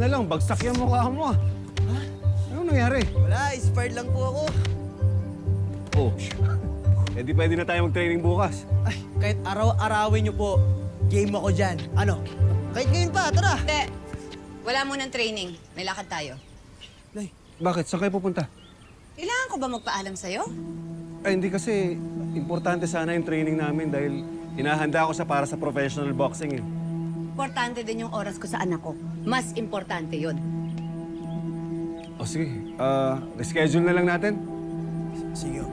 na lang, bagsak yung mukha mo. Ha? Anong nangyari? Wala, inspired lang po ako. Oh, eh di pwede na tayo mag-training bukas. Ay, kahit araw-arawin niyo po, game ako dyan. Ano? Kahit ngayon pa, tara! Te, wala munang training. May lakad tayo. Nay, Bakit? Saan kayo pupunta? Kailangan ko ba magpaalam sa'yo? Ay, hindi kasi importante sana yung training namin dahil hinahanda ako para sa professional boxing eh. Importante din yung oras ko sa anak ko. Mas importante yun. O sige, schedule na lang natin. sige.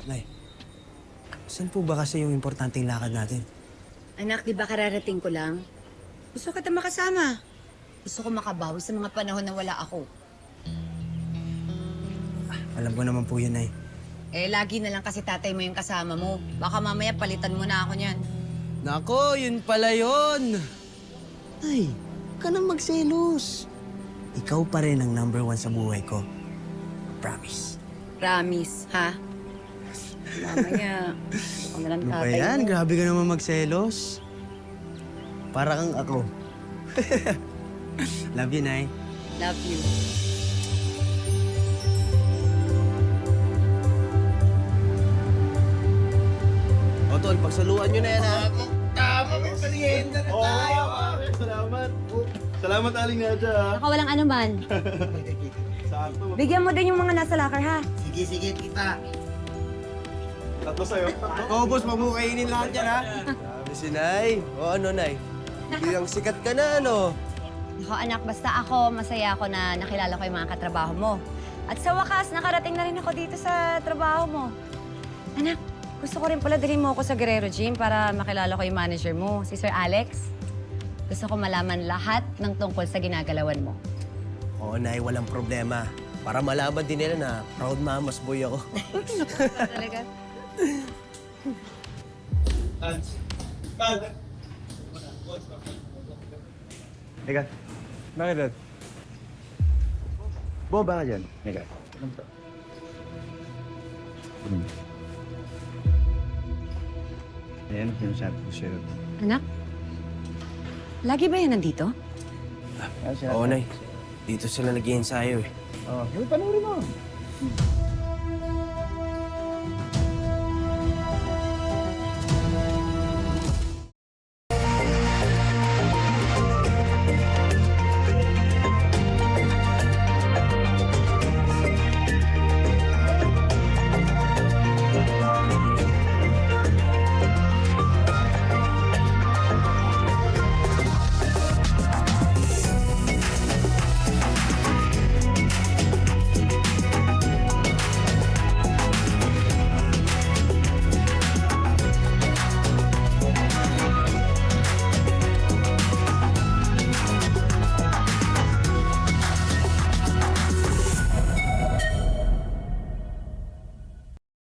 Nay, saan po ba kasi yung importanteng lakad natin? Anak, di ba kararating ko lang? Gusto kita makasama. Gusto ko makabawi sa mga panahon na wala ako. Alam ko naman po yun, Nay. Eh, lagi na lang kasi tatay mo yung kasama mo. Baka mamaya palitan mo na ako niyan. Nako, yun pala yun! Ay, huwag ka nang magselos. Ikaw pa rin ang #1 sa buhay ko. Promise. Promise, ha? Mamaya, ako na lang Ano pa tatay yan? mo. Grabe ka naman magselos. Para kang ako. Love you, Nay. Love you. O, Tol, pagsaluan nyo na yan, ha? Salamat. Salamat, Aling Nadja, ha? Baka walang anuman. Sakto. Bigyan mo din yung mga nasa locker, ha? Sige, tita. Tatlo sa'yo. Oo, boss, mamukainin lahat yan, ha? Grabe si Nay. O, ano, Nay? Bilang sikat ka na, ano? Ako, anak, basta ako, masaya ako na nakilala ko yung mga katrabaho mo. At sa wakas, nakarating na rin ako dito sa trabaho mo. Anak, gusto ko rin pala dalhin mo ako sa Guerrero Gym para makilala ko yung manager mo, si Sir Alex. Gusto ko malaman lahat ng tungkol sa ginagalawan mo. Oo, Nay, walang problema. Para malaman din nila na proud mamas boy ako. Talaga? Teka. Bakit, Dad? Boba ka dyan. Teka. Ayan, sinasabi ko sa'yo. Anak, lagi ba yan nandito? Oo, Nay. Dito sila nag-iensayo, eh. Oh, panoorin mo.